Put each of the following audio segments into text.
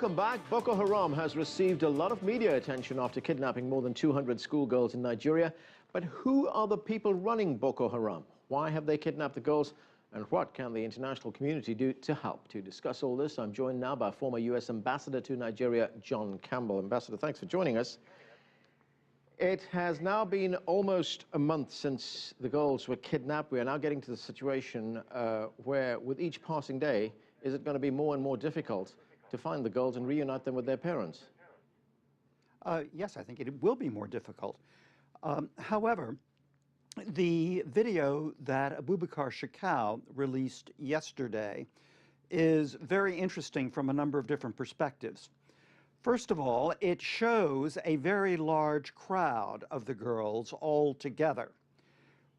Welcome back. Boko Haram has received a lot of media attention after kidnapping more than 200 schoolgirls in Nigeria. But who are the people running Boko Haram? Why have they kidnapped the girls? And what can the international community do to help? To discuss all this, I'm joined now by former U.S. Ambassador to Nigeria, John Campbell. Ambassador, thanks for joining us. It has now been almost a month since the girls were kidnapped. We are now getting to the situation where, with each passing day, is it going to be more and more difficult to find the girls and reunite them with their parents? Yes, I think it will be more difficult. However, the video that Abubakar Shekau released yesterday is very interesting from a number of different perspectives. First of all, it shows a very large crowd of the girls all together,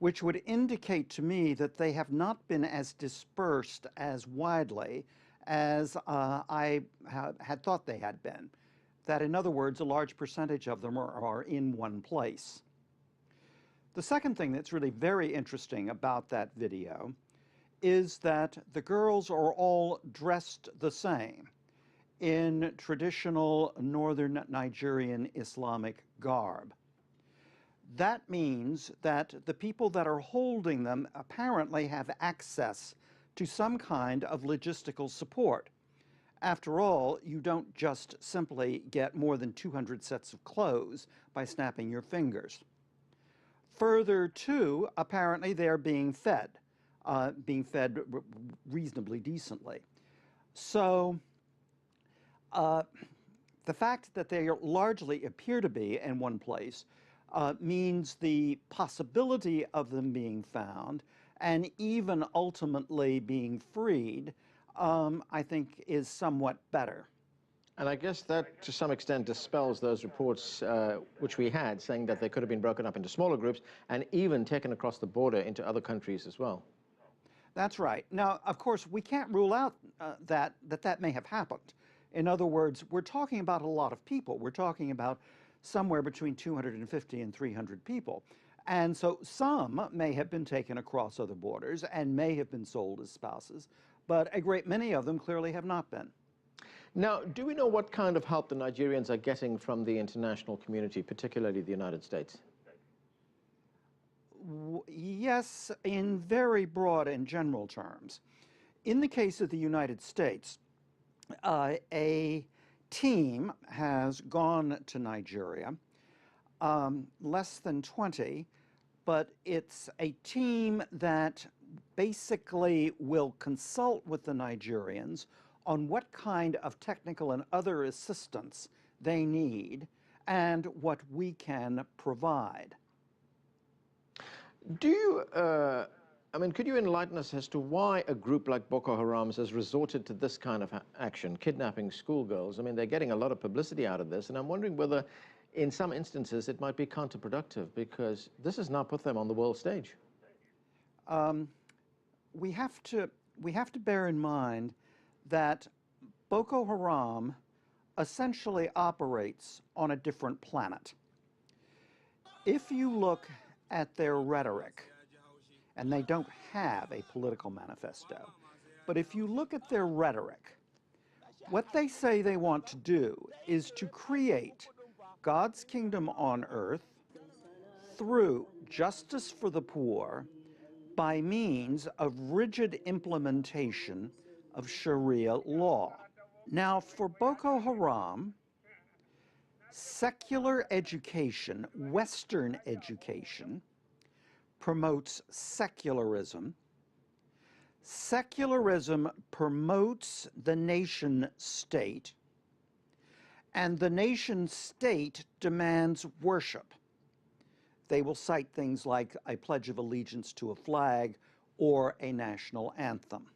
which would indicate to me that they have not been as dispersed as widely as I had thought they had been. That, in other words, a large percentage of them are in one place. The second thing that's really very interesting about that video is that the girls are all dressed the same in traditional northern Nigerian Islamic garb. That means that the people that are holding them apparently have access to some kind of logistical support. After all, you don't just simply get more than 200 sets of clothes by snapping your fingers. Further too, apparently they're being fed reasonably decently. So the fact that they largely appear to be in one place means the possibility of them being found and even ultimately being freed, I think, is somewhat better. And I guess that, to some extent, dispels those reports which we had, saying that they could have been broken up into smaller groups and even taken across the border into other countries as well. That's right. Now, of course, we can't rule out that may have happened. In other words, we're talking about a lot of people. We're talking about somewhere between 250 and 300 people. And so some may have been taken across other borders and may have been sold as spouses, but a great many of them clearly have not been. Now, do we know what kind of help the Nigerians are getting from the international community, particularly the United States? Yes, in very broad and general terms. In the case of the United States, a team has gone to Nigeria, less than 20, but it's a team that basically will consult with the Nigerians on what kind of technical and other assistance they need and what we can provide. Do you, could you enlighten us as to why a group like Boko Haram has resorted to this kind of action, kidnapping schoolgirls? I mean, they're getting a lot of publicity out of this, and I'm wondering whether, in some instances, it might be counterproductive, because this has now put them on the world stage. We have to bear in mind that Boko Haram essentially operates on a different planet. If you look at their rhetoric, and they don't have a political manifesto, but if you look at their rhetoric, what they say they want to do is to create God's kingdom on earth through justice for the poor by means of rigid implementation of Sharia law. Now, for Boko Haram, secular education, Western education, promotes secularism. Secularism promotes the nation state, and the nation state demands worship. They will cite things like a pledge of allegiance to a flag or a national anthem.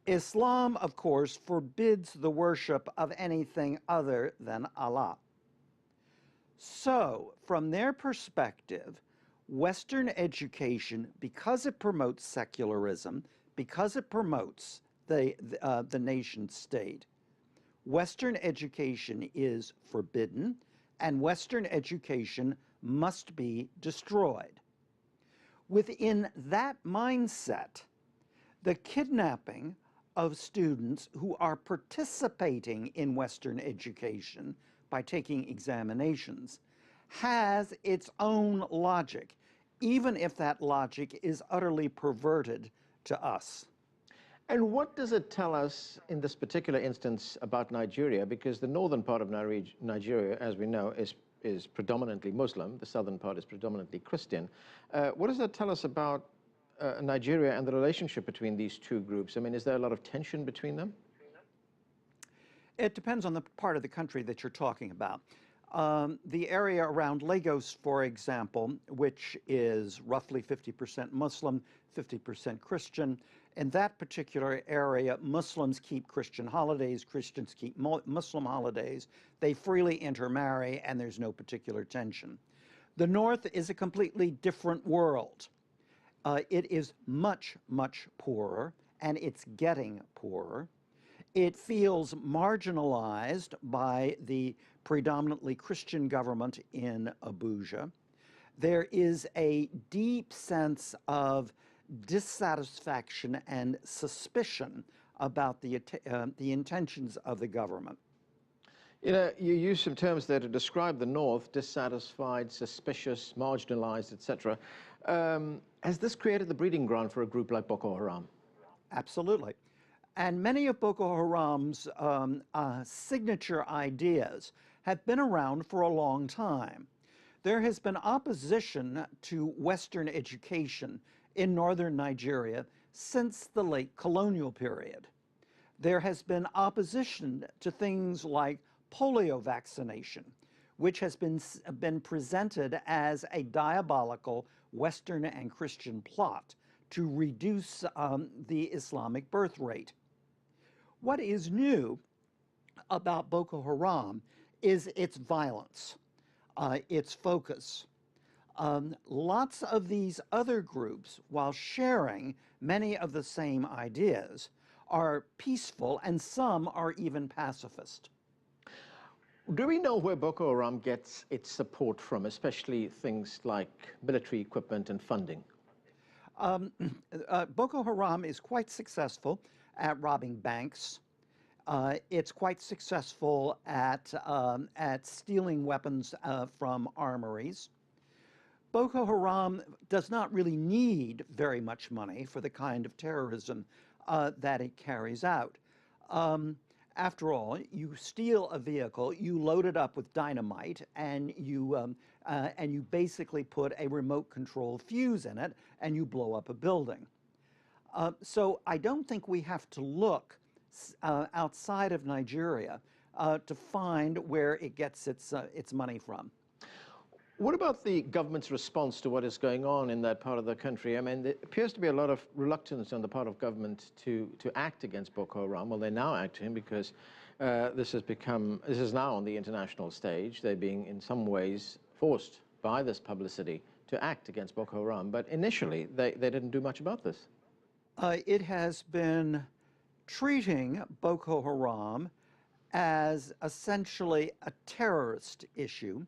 Islam, of course, forbids the worship of anything other than Allah. So, from their perspective, Western education, because it promotes secularism, because it promotes the nation state, Western education is forbidden, and Western education must be destroyed. Within that mindset, the kidnapping of students who are participating in Western education by taking examinations has its own logic, even if that logic is utterly perverted to us. And what does it tell us in this particular instance about Nigeria? Because the northern part of Nigeria, as we know, is predominantly Muslim. The southern part is predominantly Christian. What does that tell us about Nigeria and the relationship between these two groups? I mean, is there a lot of tension between them? It depends on the part of the country that you're talking about. The area around Lagos, for example, which is roughly 50% Muslim, 50% Christian, in that particular area, Muslims keep Christian holidays, Christians keep Muslim holidays. They freely intermarry, and there's no particular tension. The North is a completely different world. It is much, much poorer, and it's getting poorer. It feels marginalized by the predominantly Christian government in Abuja. There is a deep sense of dissatisfaction and suspicion about the intentions of the government. You know, you use some terms there to describe the North: dissatisfied, suspicious, marginalized, etc. Has this created the breeding ground for a group like Boko Haram? Absolutely. And many of Boko Haram's signature ideas have been around for a long time. There has been opposition to Western education in northern Nigeria since the late colonial period. There has been opposition to things like polio vaccination, which has been presented as a diabolical Western and Christian plot to reduce the Islamic birth rate. What is new about Boko Haram is its violence, its focus. Lots of these other groups, while sharing many of the same ideas, are peaceful, and some are even pacifist. Do we know where Boko Haram gets its support from, especially things like military equipment and funding? Boko Haram is quite successful at robbing banks. It's quite successful at stealing weapons from armories. Boko Haram does not really need very much money for the kind of terrorism that it carries out. After all, you steal a vehicle, you load it up with dynamite, and you basically put a remote control fuse in it, and you blow up a building. So I don't think we have to look outside of Nigeria to find where it gets its money from. What about the government's response to what is going on in that part of the country? I mean, there appears to be a lot of reluctance on the part of government to act against Boko Haram. Well, they're now acting because this is now on the international stage. They're being, in some ways, forced by this publicity to act against Boko Haram. But initially, they didn't do much about this. It has been treating Boko Haram as essentially a terrorist issue.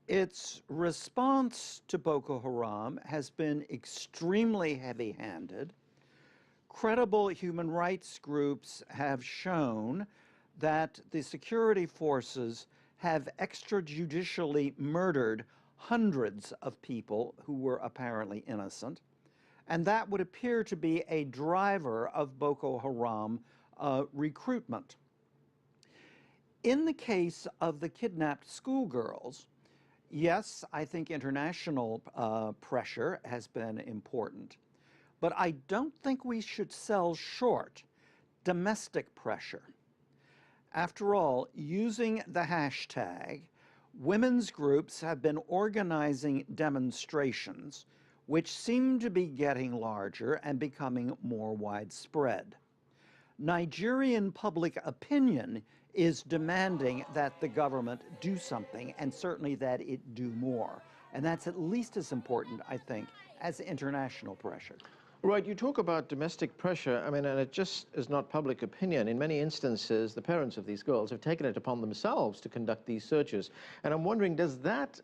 Its response to Boko Haram has been extremely heavy-handed. Credible human rights groups have shown that the security forces have extrajudicially murdered hundreds of people who were apparently innocent, and that would appear to be a driver of Boko Haram recruitment. In the case of the kidnapped schoolgirls, yes, I think international pressure has been important, but I don't think we should sell short domestic pressure. After all, using the hashtag, women's groups have been organizing demonstrations which seem to be getting larger and becoming more widespread. Nigerian public opinion is demanding that the government do something, and certainly that it do more. And that's at least as important, I think, as international pressure. Right, you talk about domestic pressure. I mean, and it just is not public opinion. In many instances, the parents of these girls have taken it upon themselves to conduct these searches. And I'm wondering, does that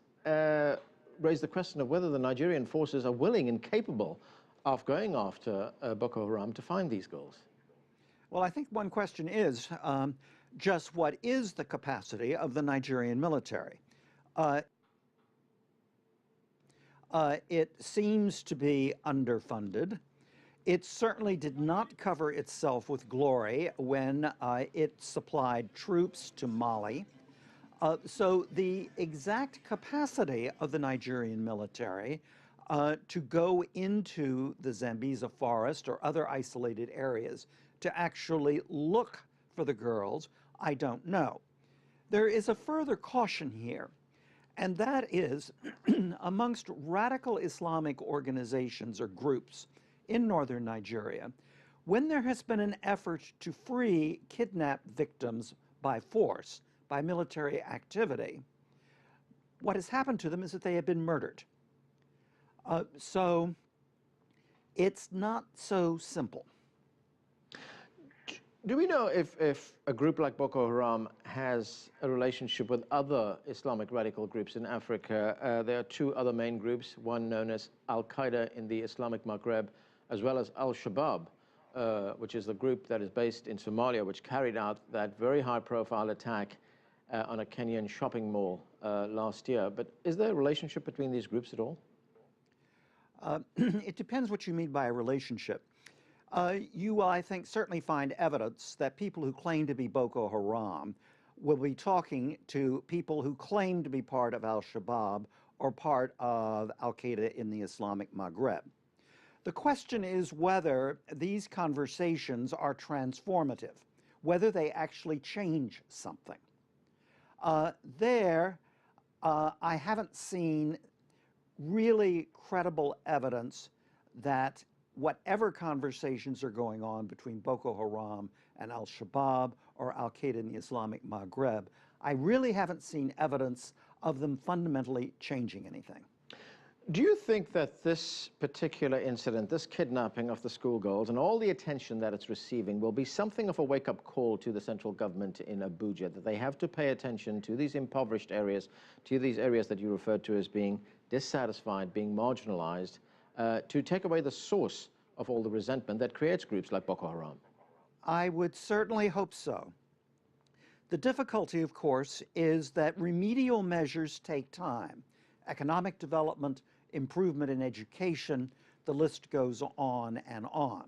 raise the question of whether the Nigerian forces are willing and capable of going after Boko Haram to find these girls? Well, I think one question is just what is the capacity of the Nigerian military? Uh, it seems to be underfunded. It certainly did not cover itself with glory when it supplied troops to Mali. So the exact capacity of the Nigerian military to go into the Zambeza forest or other isolated areas to actually look for the girls, I don't know. There is a further caution here, and that is amongst radical Islamic organizations or groups in northern Nigeria, when there has been an effort to free kidnapped victims by force, by military activity, what has happened to them is that they have been murdered. So it's not so simple. Do we know if a group like Boko Haram has a relationship with other Islamic radical groups in Africa? There are two other main groups, one known as Al-Qaeda in the Islamic Maghreb, as well as Al-Shabaab, which is the group that is based in Somalia, which carried out that very high-profile attack on a Kenyan shopping mall last year. But is there a relationship between these groups at all? It depends what you mean by a relationship. You will, I think, certainly find evidence that people who claim to be Boko Haram will be talking to people who claim to be part of Al-Shabaab or part of Al-Qaeda in the Islamic Maghreb. The question is whether these conversations are transformative, whether they actually change something. I haven't seen really credible evidence that whatever conversations are going on between Boko Haram and Al-Shabaab or Al-Qaeda in the Islamic Maghreb, I really haven't seen evidence of them fundamentally changing anything. Do you think that this particular incident, this kidnapping of the schoolgirls and all the attention that it's receiving will be something of a wake-up call to the central government in Abuja, that they have to pay attention to these impoverished areas, to these areas that you referred to as being dissatisfied, being marginalized, to take away the source of all the resentment that creates groups like Boko Haram? I would certainly hope so. The difficulty, of course, is that remedial measures take time. Economic development, improvement in education, the list goes on and on.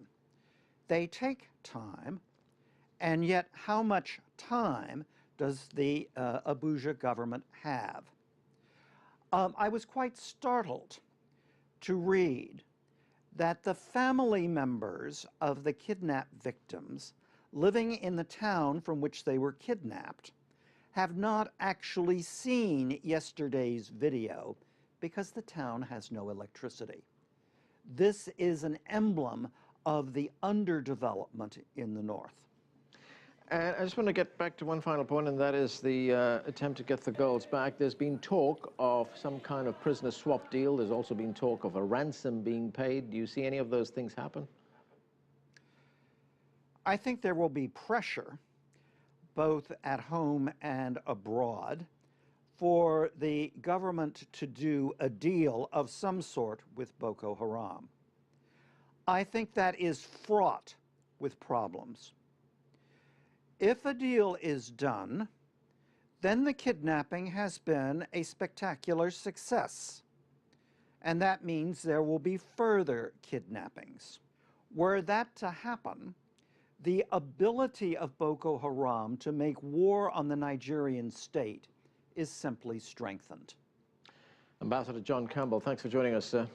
They take time, and yet how much time does the Abuja government have? I was quite startled to read that the family members of the kidnapped victims living in the town from which they were kidnapped have not actually seen yesterday's video because the town has no electricity. This is an emblem of the underdevelopment in the north. And I just want to get back to one final point, and that is the attempt to get the girls back. There's been talk of some kind of prisoner swap deal. There's also been talk of a ransom being paid. Do you see any of those things happen? I think there will be pressure, both at home and abroad, for the government to do a deal of some sort with Boko Haram. I think that is fraught with problems. If a deal is done, then the kidnapping has been a spectacular success. And that means there will be further kidnappings. Were that to happen, the ability of Boko Haram to make war on the Nigerian state is simply strengthened. Ambassador John Campbell, thanks for joining us, sir.